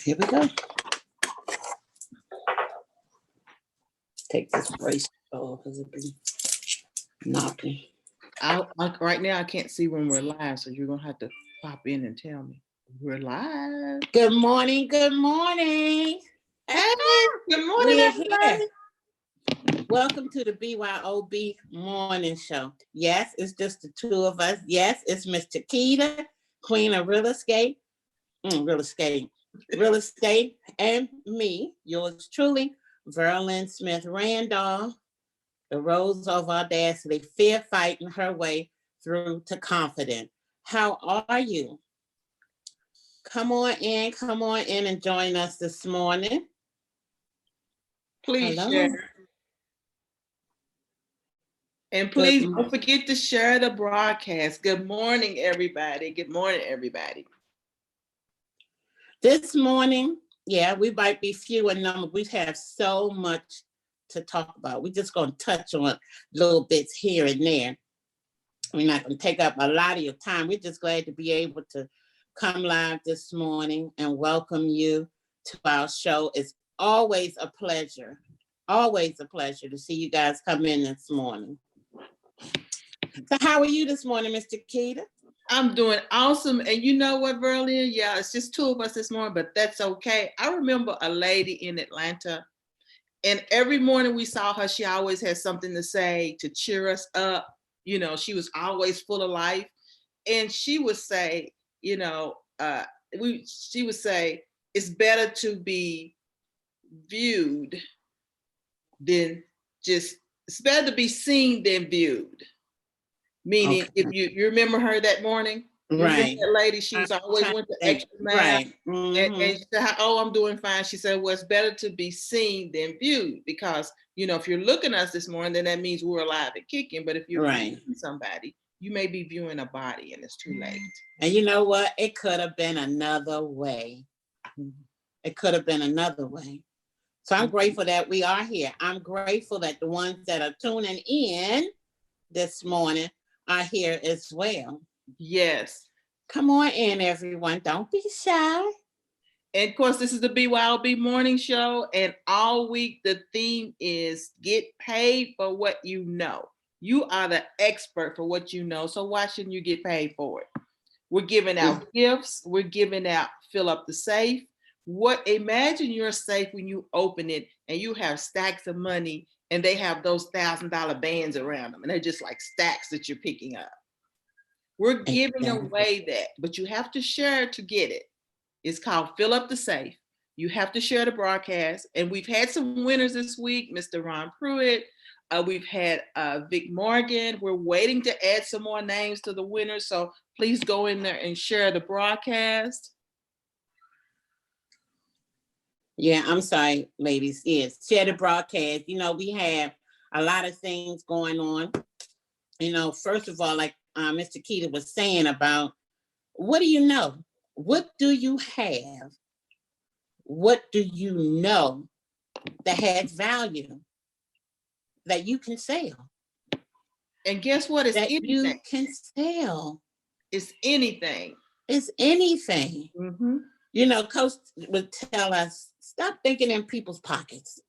here we go. Take this bracelet off because it be knocking. Right now, I can't see when we're live, so you're gonna have to pop in and tell me we're live. Good morning. Good morning. Hey, good morning, We're everybody. here. Welcome to the BYOB morning show. Yes, it's just the two of us. Yes, it's Miss Chiquita, Queen of Real Estate, and me, yours truly, Verlyn Smith Randolph, the Rose of Audacity, fear fighting her way through to confident. How are you? Come on in and join us this morning. Please Hello. share. And please don't forget to share the broadcast. Good morning, everybody. Good morning, everybody. This morning, yeah, we might be few in number. We have so much to talk about. We're just going to touch on little bits here and there. We're not going to take up a lot of your time. We're just glad to be able to come live this morning and welcome you to our show. It's always a pleasure to see you guys come in this morning. So how are you this morning, Mr. Keita? I'm doing awesome. And you know what, Verlyn? Yeah, it's just two of us this morning, but that's okay. I remember a lady in Atlanta, and every morning we saw her, she always had something to say to cheer us up. You know, she was always full of life. And she would say, you know, she would say, it's better to be viewed than just, it's better to be seen than viewed. Meaning, okay. If you remember her that morning, right? That lady, she was always went to extra mile, right? And she said, "Oh, I'm doing fine." She said, "Well, it's better to be seen than viewed because you know if you're looking at us this morning, then that means we're alive and kicking. But if you're viewing somebody, you may be viewing a body, and it's too late." And you know what? It could have been another way. It could have been another way. So I'm grateful that we are here. I'm grateful that the ones that are tuning in this morning are here as well. Yes. Come on in, everyone. Don't be shy. And of course, this is the BYOB morning show. And all week, the theme is get paid for what you know. You are the expert for what you know. So why shouldn't you get paid for it? We're giving out gifts. We're giving out fill up the safe. Imagine your safe when you open it and you have stacks of money and they have those $1,000 bands around them and they're just like stacks that you're picking up. We're giving away that, but you have to share to get it. It's called Fill Up the Safe. You have to share the broadcast. And we've had some winners this week, Mr. Ron Pruitt. We've had Vic Morgan. We're waiting to add some more names to the winners. So please go in there and share the broadcast. Yeah, I'm sorry, ladies. Yes, share the broadcast. You know, we have a lot of things going on. You know, first of all, like Mr. Keita was saying about, what do you know? What do you have? What do you know that has value that you can sell? And guess what? It's that anything. You can sell. It's anything. It's anything. Mm-hmm. You know, Coach would tell us, stop thinking in people's pockets.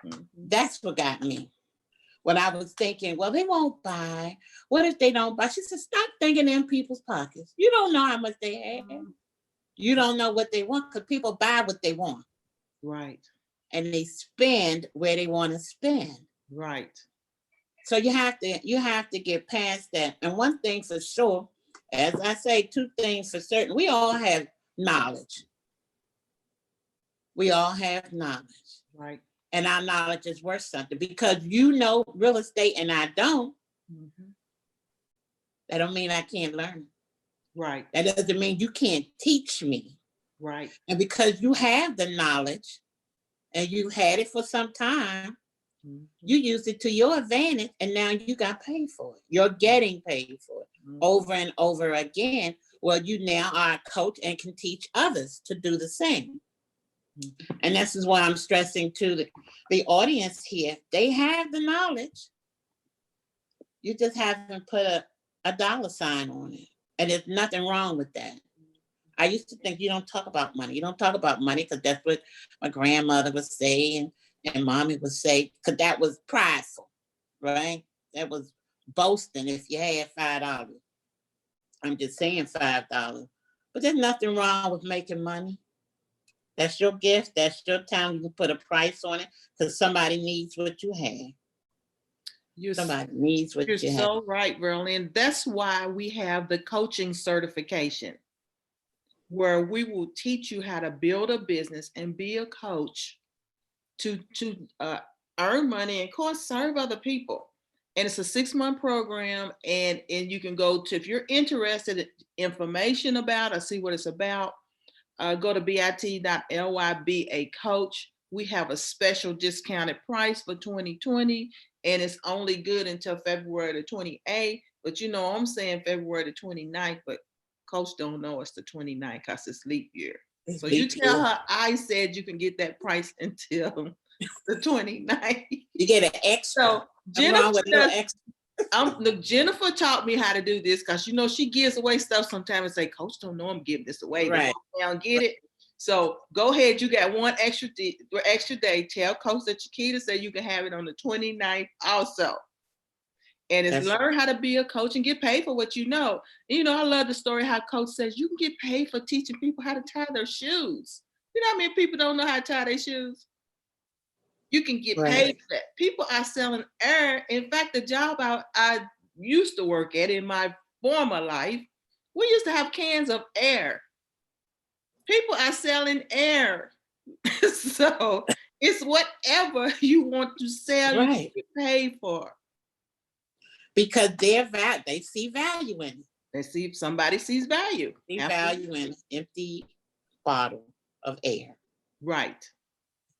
Mm-hmm. That's what got me. When I was thinking, well, they won't buy. What if they don't buy? She said, stop thinking in people's pockets. You don't know how much they have. Mm-hmm. You don't know what they want because people buy what they want. Right. And they spend where they want to spend. Right. So you have to get past that. And one thing for sure, as I say, two things for certain, we all have knowledge. We all have knowledge. Right. And our knowledge is worth something because you know real estate and I don't. Mm-hmm. That don't mean I can't learn. Right. That doesn't mean you can't teach me. Right. And because you have the knowledge and you had it for some time, mm-hmm. you used it to your advantage and now you got paid for it. You're getting paid for it over and over again. Well, you now are a coach and can teach others to do the same. Mm-hmm. And this is why I'm stressing to the audience here. They have the knowledge. You just haven't put a dollar sign on it. And there's nothing wrong with that. I used to think you don't talk about money. You don't talk about money because that's what my grandmother would say and mommy would say, because that was prideful, right? That was boasting if you had $5. I'm just saying $5. But there's nothing wrong with making money. That's your gift. That's your time. You can put a price on it because somebody needs what you have. Somebody needs what You're you have. so right, Verlyn. That's why we have the coaching certification, where we will teach you how to build a business and be a coach to earn money and, of course, serve other people. And it's a 6-month program, and you can go to, if you're interested in information about or see what it's about, go to bit.ly, be a coach. We have a special discounted price for 2020, and it's only good until February the 28th. But you know, I'm saying February the 29th, but Coach don't know it's the 29th because it's leap year. So you tell her I said you can get that price until the 29th. You get an extra. So Jennifer taught me how to do this because, you know, she gives away stuff sometimes and say, Coach don't know I'm giving this away. Right. Now get it. So go ahead. You got one extra day. Tell Coach that Chiquita said you can have it on the 29th also. And it's learn how to be a coach and get paid for what you know. And, you know, I love the story how Coach says you can get paid for teaching people how to tie their shoes. You know how many people don't know how to tie their shoes? You can get paid for that. People are selling air. In fact, the job I used to work at in my former life, we used to have cans of air. People are selling air. So it's whatever you want to sell, you get paid for. Because they see value in it. Somebody sees value. See value in an empty bottle of air. Right.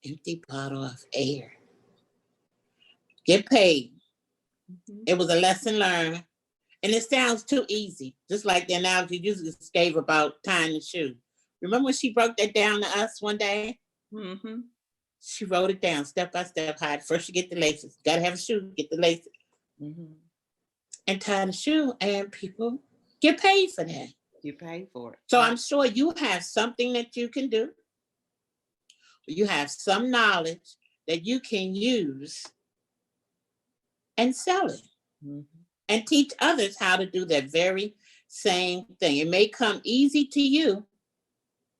Empty bottle of air. Get paid. Mm-hmm. It was a lesson learned. And it sounds too easy. Just like the analogy you just gave about tying the shoe. Remember when she broke that down to us one day? Mm-hmm. She wrote it down step by step. How first you get the laces. Got to have a shoe, get the laces. Mm-hmm. And tie the shoe, and people get paid for that. You pay for it. So I'm sure you have something that you can do. You have some knowledge that you can use and sell it. Mm-hmm. And teach others how to do that very same thing. It may come easy to you,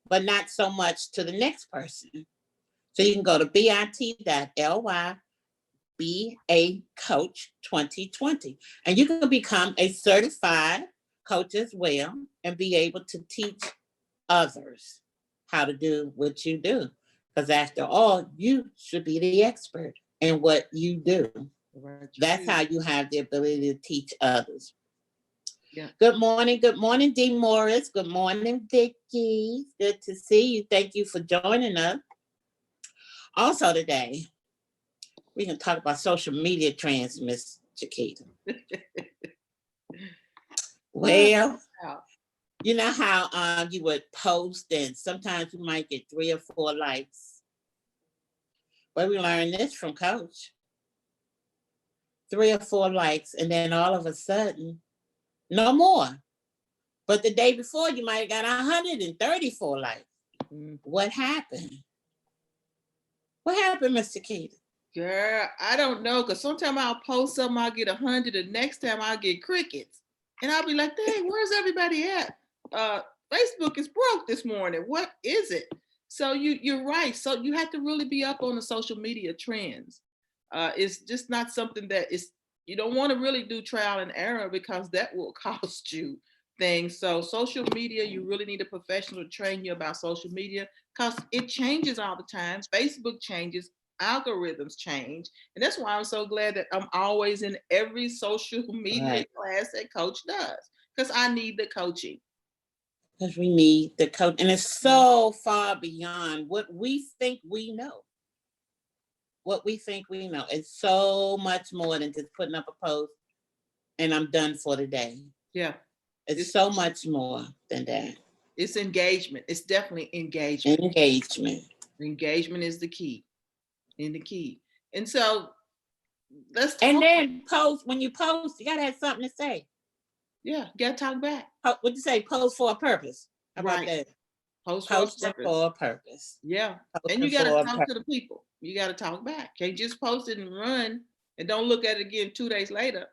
but not so much to the next person. So you can go to bit.ly, be a coach 2020, and you can become a certified coach as well and be able to teach others how to do what you do. Because after all, you should be the expert in what you do. That's how you have the ability to teach others. Yeah. Good morning, Dee Morris. Good morning, Vicki. Good to see you. Thank you for joining us. Also today, we can talk about social media trends, Miss Chiquita. Well, you know how you would post and sometimes you might get 3 or 4 likes. But we learned this from Coach. 3 or 4 likes, and then all of a sudden, no more. But the day before, you might have got 134 likes. Mm-hmm. What happened? What happened, Mr. Keita? Girl, I don't know, because sometimes I'll post something, I'll get 100, the next time I'll get crickets. And I'll be like, dang, where's everybody at? Facebook is broke this morning. What is it? So you're right. So you have to really be up on the social media trends. It's just not something that is, you don't want to really do trial and error because that will cost you things. So social media, you really need a professional to train you about social media because it changes all the time. Facebook changes, algorithms change. And that's why I'm so glad that I'm always in every social media class that Coach does, because I need the coaching. Because we need the coach. And it's so far beyond what we think we know. What we think we know. It's so much more than just putting up a post and I'm done for the day. Yeah. It's so much more than that. It's engagement. It's definitely engagement. Engagement is the key. And so let's talk. And then post, when you post, you gotta have something to say. Yeah, you gotta talk back. What you say, post for a purpose. How about Right. that? Post for a Posting purpose. for a purpose. Yeah. And Posting you got to for a talk to purpose. the people. You got to talk back. Can't just post it and run and don't look at it again 2 days later.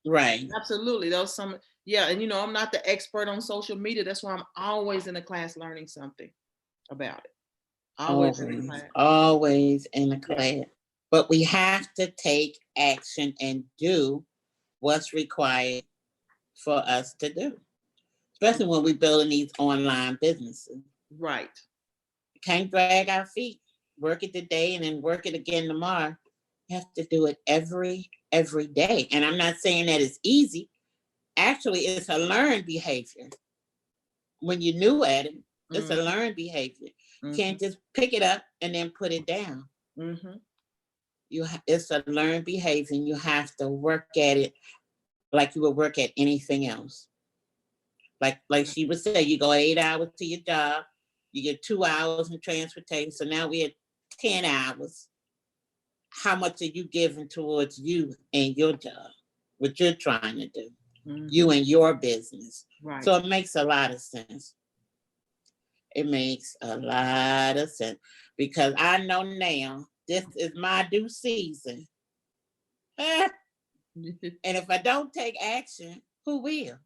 Right. Absolutely. Those some, yeah. And I'm not the expert on social media. That's why I'm always in the class learning something about it. Always in the class. Always in the Yeah. class. But we have to take action and do what's required for us to do, especially when we're building these online businesses. Right. Can't drag our feet, work it today and then work it again tomorrow. You have to do it every day. And I'm not saying that it's easy. Actually, it's a learned behavior. When you're new at it, it's a learned behavior. You can't just pick it up and then put it down. It's a learned behavior, and you have to work at it like you would work at anything else. Like she would say, you go 8 hours to your job, you get 2 hours in transportation. So now we're at 10 hours. How much are you giving towards you and your job, what you're trying to do, you and your business? Right. So it makes a lot of sense. It makes a lot of sense because I know now this is my due season. And if I don't take action, who will?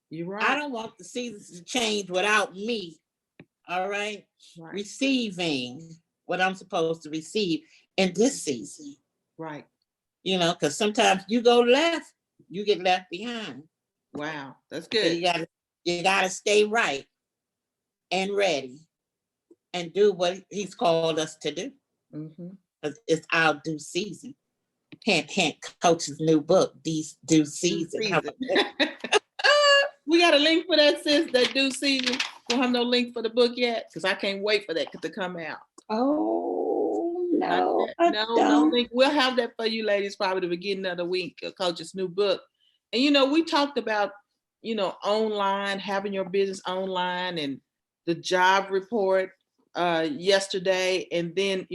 You're right. I don't want the seasons to change without me. All right. Receiving what I'm supposed to receive in this season. Right. Because sometimes you go left, you get left behind. Wow, that's So good. you gotta stay right and ready and do what he's called us to do. It's our due season. Hint, Coach's new book, Due Season. We got a link for that, sis, that due season. Don't have no link for the book yet because I can't wait for that to come out. Oh, no. No link. We'll have that for you ladies probably the beginning of the week, Coach's new book. And we talked about, online, having your business online and the job report yesterday. And then,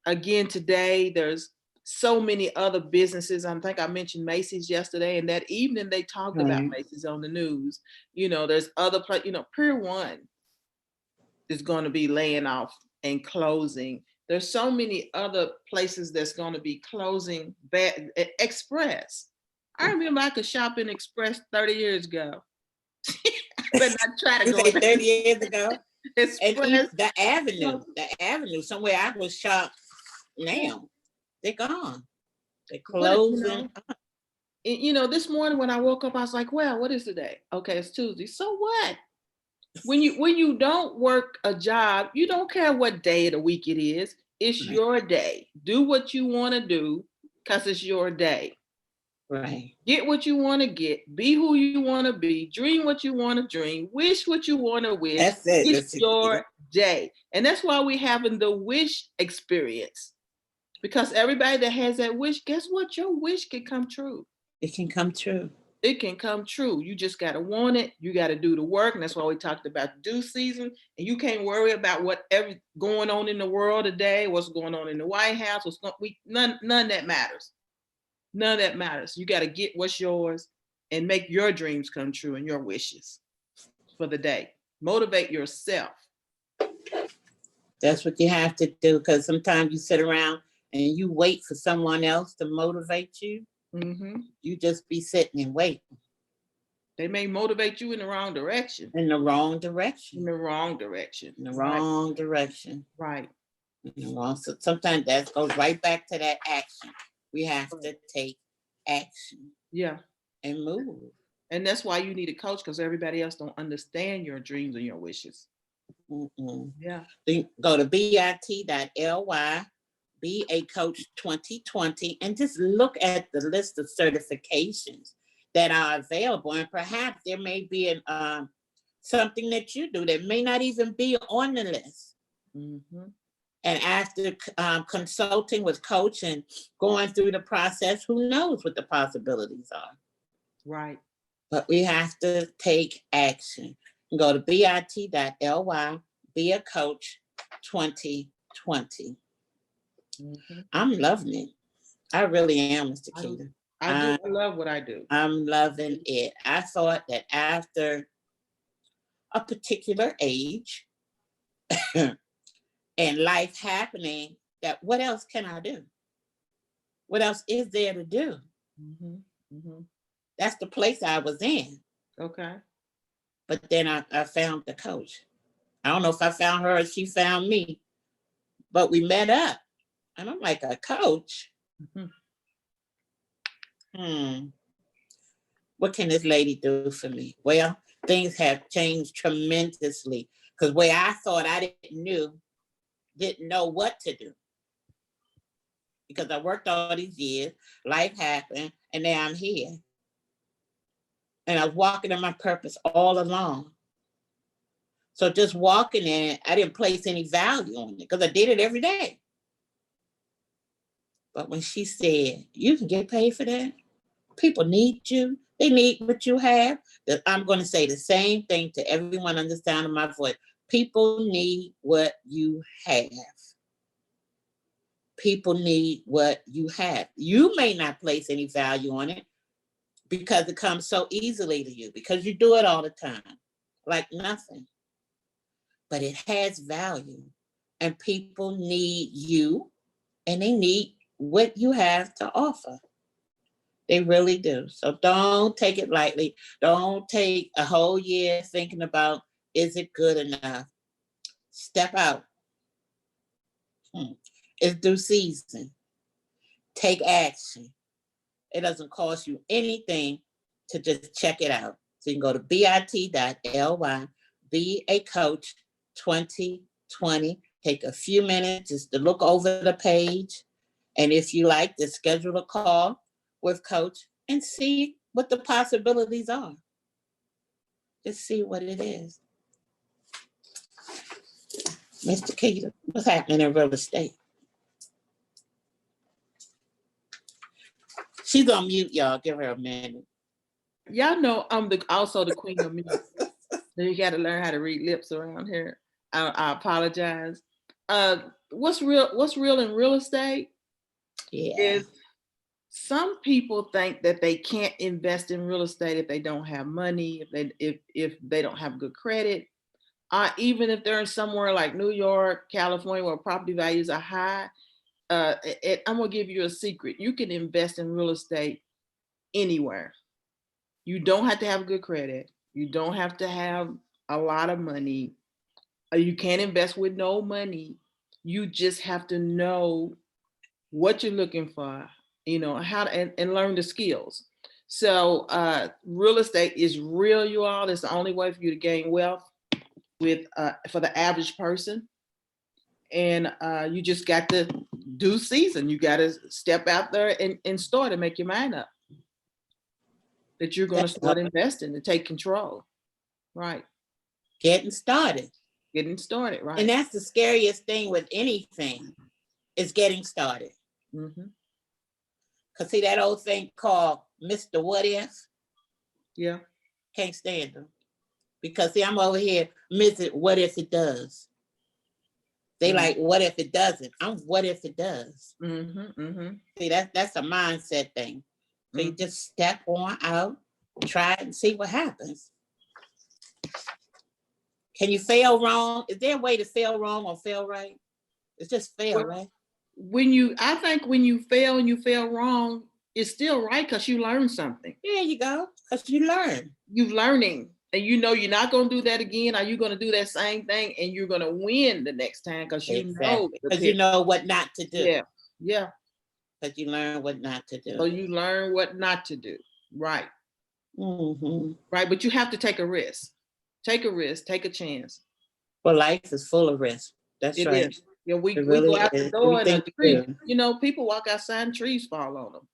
again today, there's so many other businesses. I think I mentioned Macy's yesterday, and that evening they talked about Macy's on the news. There's other places, Pier 1 is going to be laying off and closing. There's so many other places that's going to be closing. Express. I remember I could shop in Express 30 years ago. But not try to go 30 years ago. Express. And the avenue, somewhere I was shopped now. They're gone. They're closing. This morning when I woke up, I was like, well, what is today? Okay, it's Tuesday. So what? When you don't work a job, you don't care what day of the week it is. It's your day. Do what you want to do because it's your day. Right. Get what you want to get. Be who you want to be. Dream what you want to dream. Wish what you want to wish. That's it. It's your day. And that's why we're having the wish experience. Because everybody that has that wish, guess what? Your wish can come true. It can come true. It can come true. You just got to want it. You got to do the work. And that's why we talked about due season. And you can't worry about whatever going on in the world today, what's going on in the White House. None that matters. None of that matters. You got to get what's yours and make your dreams come true and your wishes for the day. Motivate yourself. That's what you have to do, because sometimes you sit around and you wait for someone else to motivate you. You just be sitting and waiting. They may motivate you in the wrong direction. In the wrong direction. In the wrong direction. In the wrong direction. Right. So sometimes that goes right back to that action. We have to take action. Yeah. And move. And that's why you need a coach, because everybody else don't understand your dreams and your wishes. Yeah. Then go to bit.ly, be a coach 2020, and just look at the list of certifications that are available. And perhaps there may be something that you do that may not even be on the list. And after consulting with coach and going through the process, who knows what the possibilities are. Right. But we have to take action. Go to bit.ly, be a coach 2020. I'm loving it. I really am, Mr. Keita. I love what I do. I'm loving it. I thought that after a particular age and life happening, that what else can I do? What else is there to do? Mhm, mhm. That's the place I was in. Okay. But then I found the coach. I don't know if I found her or she found me, but we met up. And I'm like, a coach? Mhm. What can this lady do for me? Well, things have changed tremendously because where I thought I didn't know what to do. Because I worked all these years, life happened, and now I'm here. And I was walking in my purpose all along. So just walking in, I didn't place any value on it because I did it every day. But when she said, you can get paid for that, people need you. They need what you have. That I'm going to say the same thing to everyone on the sound of my voice. People need what you have. People need what you have. You may not place any value on it because it comes so easily to you, because you do it all the time, like nothing. But it has value, and people need you, and they need what you have to offer. They really do. So don't take it lightly. Don't take a whole year thinking about, is it good enough? Step out. It's due season. Take action. It doesn't cost you anything to just check it out. So you can go to bit.ly, be a coach 2020. Take a few minutes just to look over the page. And if you like, to schedule a call with coach and see what the possibilities are. Just see what it is. Mr. Keita, what's happening in real estate? She's on mute, y'all. Give her a minute. Y'all know I'm also the queen of music. So you got to learn how to read lips around here. I apologize. What's real in real estate is some people think that they can't invest in real estate if they don't have money, if they don't have good credit, even if they're in somewhere like New York, California, where property values are high. I'm gonna give you a secret. You can invest in real estate anywhere. You don't have to have good credit. You don't have to have a lot of money. You can't invest with no money. You just have to know what you're looking for, how to, and learn the skills. So real estate is real, you all. It's the only way for you to gain wealth for the average person. And you just got to do season. You got to step out there and start and make your mind up that you're going to start investing to take control. Right. Getting started. Right. And that's the scariest thing with anything, is getting started. Because see that old thing called Mr. What If? Yeah. Can't stand them. Because see, I'm over here, Mr. What if it does? They like, what if it doesn't? I'm what if it does? See, that's a mindset thing. So you just step on out, try it and see what happens. Can you fail wrong? Is there a way to fail wrong or fail right? It's just fail, right? I think when you fail and you fail wrong, it's still right because you learned something. There you go. Because you learn. You're learning. And you know you're not going to do that again. Or you're going to do that same thing and you're going to win the next time because you know. Because you know what not to do. Yeah. Because you learn what not to do. So you learn what not to do. Right. Right. But you have to take a risk. Take a risk. Take a chance. Well, life is full of risk. That's right. Is. Yeah, we go out the door and a tree. People walk outside and trees fall on them.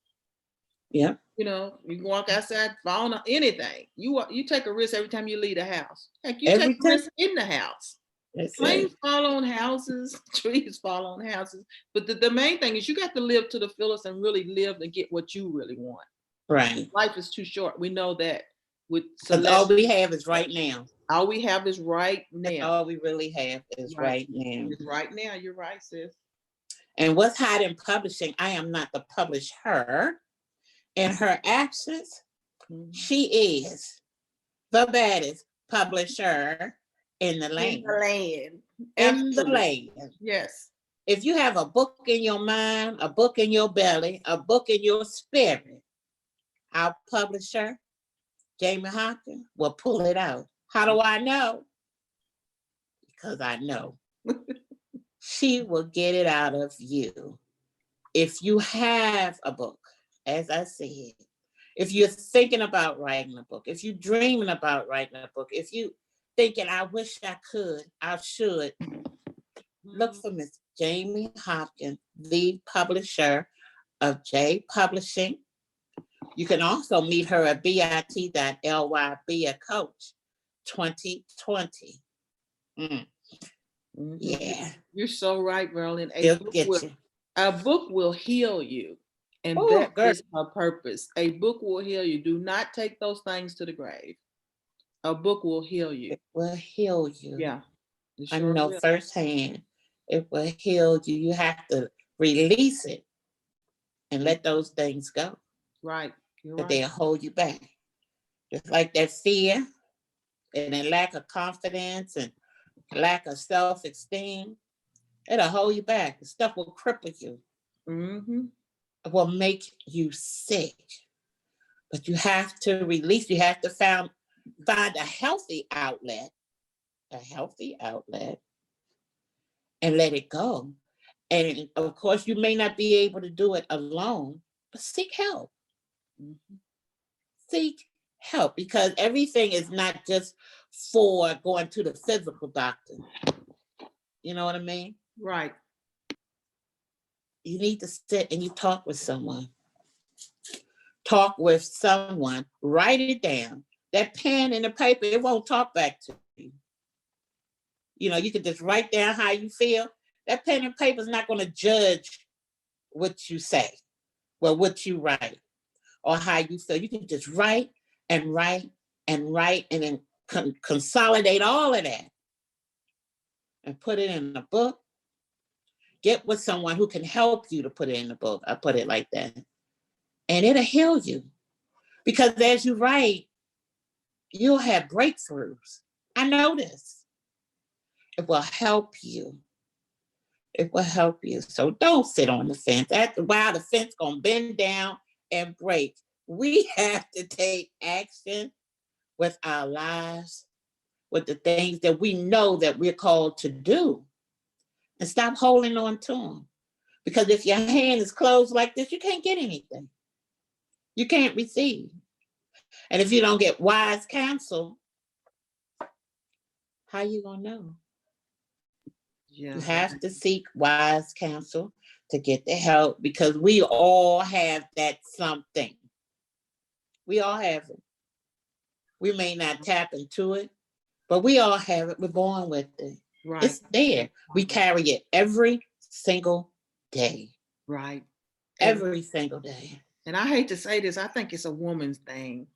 Yeah. You can walk outside, fall on anything. You take a risk every time you leave the house. Heck, you take a risk in the house. Planes fall on houses, trees fall on houses. But the main thing is you got to live to the fullest and really live and get what you really want. Right. Life is too short. We know that. Because all we have is right now. All we have is right now. That's all we really have is right now. It's right now. You're right, sis. And what's hot in publishing, I am not the publisher. In her absence, she is the baddest publisher in the In land. the land. In the Absolutely. land. Yes. If you have a book in your mind, a book in your belly, a book in your spirit, our publisher, Jamie Hopkins, will pull it out. How do I know? Because I know. She will get it out of you. If you have a book, as I said, if you're thinking about writing a book, if you're dreaming about writing a book, if you thinking, I wish I could, I should, look for Miss Jamie Hopkins, the publisher of J Publishing. You can also meet her at bit.ly, be a coach 2020. Yeah. You're so right, Marilyn. They'll get you. A book will heal you. And Oh, that girl. is her purpose. A book will heal you. Do not take those things to the grave. A book will heal you. It will heal you. Yeah. I know firsthand. It will heal you. You have to release it and let those things go. Right. But they'll hold you back. Just like that fear and that lack of confidence and lack of self-esteem, it'll hold you back. The stuff will cripple you. It will make you sick. But you have to release, you have to find a healthy outlet, and let it go. And of course, you may not be able to do it alone, but seek help. Seek help, because everything is not just for going to the physical doctor. You know what I mean? Right. You need to sit and you talk with someone. Talk with someone, write it down. That pen and the paper, it won't talk back to you. You know, you can just write down how you feel. That pen and paper is not going to judge what you say, well, what you write, or how you feel. You can just write and write and write, and then consolidate all of that and put it in a book. Get with someone who can help you to put it in the book. I put it like that. And it'll heal you. Because as you write, you'll have breakthroughs. I know this. It will help you. It will help you. So don't sit on the fence. After a while, the fence gonna bend down and break. We have to take action with our lives, with the things that we know that we're called to do, and stop holding on to them. Because if your hand is closed like this, you can't get anything. You can't receive. And if you don't get wise counsel, how you gonna know? Yeah. You have to seek wise counsel to get the help, because we all have that something. We all have it. We may not tap into it, but we all have it. We're born with it. Right. It's there. We carry it every single day. Right. Every single day. And I hate to say this, I think it's a woman's thing.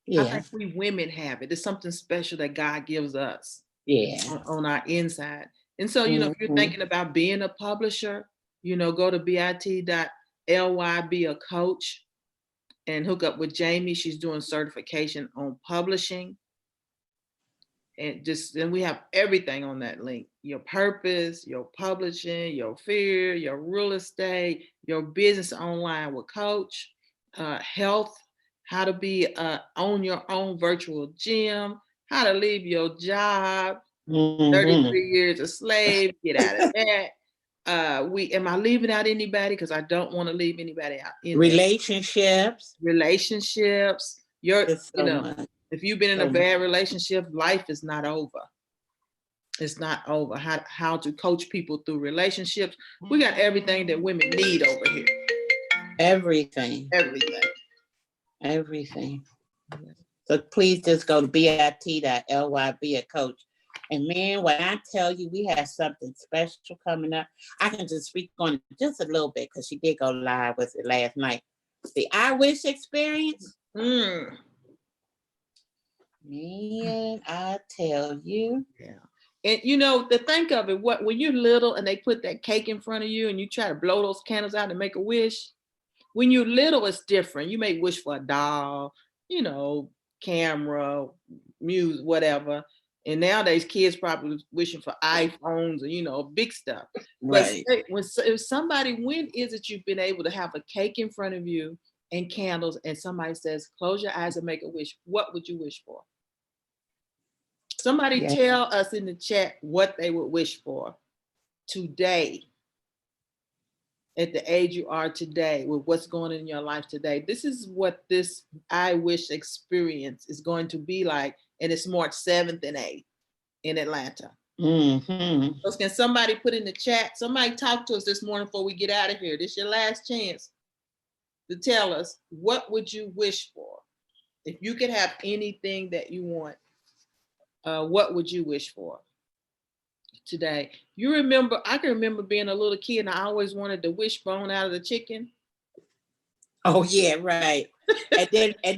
Yeah. I think we women have it. It's something special that God gives us. Yeah. On our inside. And so, you know, if you're thinking about being a publisher, you know, go to bit.ly, be a coach, and hook up with Jamie. She's doing certification on publishing. And we have everything on that link: your purpose, your publishing, your fear, your real estate, your business online with coach, health, how to be own your own virtual gym, how to leave your job, 33 years a slave, get out of that. Am I leaving out anybody? Because I don't want to leave anybody out. Relationships. If you've been in a bad relationship, life is not over. It's not over. How to coach people through relationships. We got everything that women need over here. Everything. So please just go to bit.ly, be a coach. And man, when I tell you we have something special coming up, I can just speak on it just a little bit, because she did go live with it last night. The I Wish experience. Man, I tell you. Yeah. And you know, to think of it, when you're little and they put that cake in front of you and you try to blow those candles out and make a wish, when you're little, it's different. You may wish for a doll, you know, camera, music, whatever. And nowadays, kids probably wishing for iPhones and, you know, big stuff. But Right. if somebody, when is it you've been able to have a cake in front of you and candles, and somebody says, close your eyes and make a wish? What would you wish for? Somebody Yeah. tell us in the chat what they would wish for today, at the age you are today, with what's going on in your life today. This is what this I wish experience is going to be like, and it's March 7th and 8th in Atlanta. Mm-hmm. So can somebody put in the chat, somebody talk to us this morning before we get out of here. This is your last chance to tell us, what would you wish for? If you could have anything that you want, what would you wish for today? You remember, I can remember being a little kid and I always wanted the wishbone out of the chicken. Oh yeah, right. and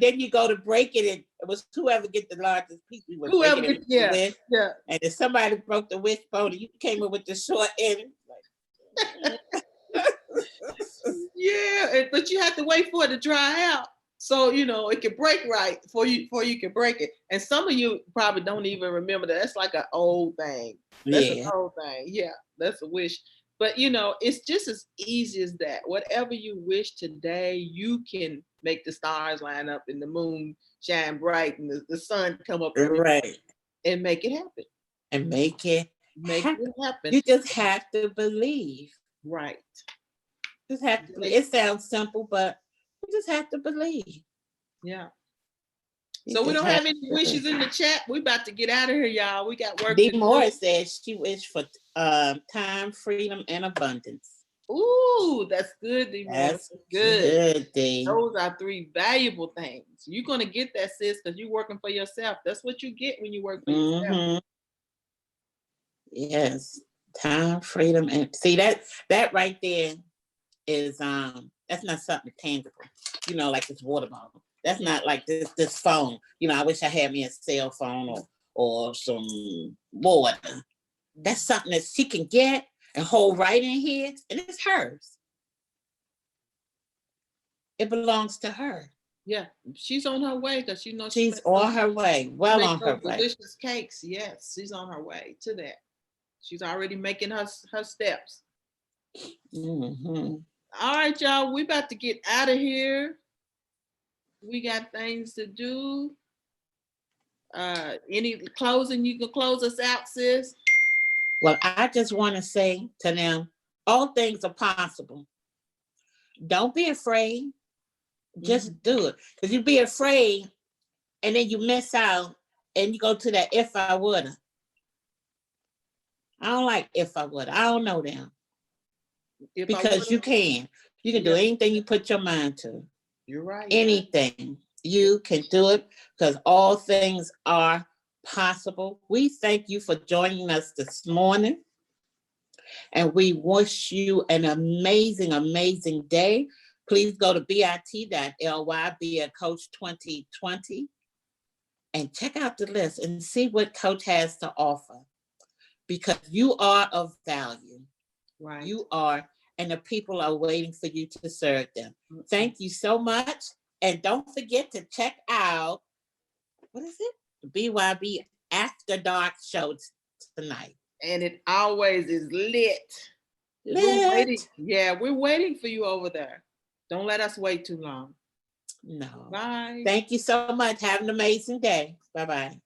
then you go to break it, and it was whoever get the largest piece. We would break it in the wish. Yeah. And if somebody broke the wishbone, and you came in with the short end. Yeah, but you have to wait for it to dry out, so you know it can break right before you can break it. And some of you probably don't even remember that. That's like an old thing. That's an old thing. Yeah, that's a wish. But you know, it's just as easy as that. Whatever you wish today, you can make the stars line up and the moon shine bright and the sun come up Right. and make it happen. And make it happen. You just have to believe. Right. Just have to believe. It sounds simple, but you just have to believe. Yeah. So we don't have any wishes in the chat. We about to get out of here, y'all. We got work. Dee Morris says she wished for time, freedom, and abundance. Ooh, that's good, Dee Morris. That's good, Dee. Those are 3 valuable things. You're gonna get that, sis, because you're working for yourself. That's what you get when you work for yourself. Yes, time, freedom, and see that right there is that's not something tangible. You know, like this water bottle. That's not like this phone. You know, I wish I had me a cell phone or some water. That's something that she can get and hold right in here, and it's hers. It belongs to her. Yeah, she's on her way because you know she's on her way. Well on her way. Delicious cakes. Yes, she's on her way to that. She's already making her steps. All right, y'all. We about to get out of here. We got things to do. Any closing? You can close us out, sis. Well, I just want to say to them, all things are possible. Don't be afraid. Just do it. Because you be afraid and then you miss out and you go to that if I woulda. I don't like if I woulda. I don't know them. Because you can. You can do anything you put your mind to. You're right. Anything. You can do it because all things are possible. We thank you for joining us this morning. And we wish you an amazing, amazing day. Please go to bit.ly, be a coach 2020, and check out the list and see what Coach has to offer. Because you are of value. Right. You are, and the people are waiting for you to serve them. Thank you so much. And don't forget to check out, what is it? The BYB After Dark show tonight. And it always is lit. We're waiting for you over there. Don't let us wait too long. No. Bye. Thank you so much. Have an amazing day. Bye-bye.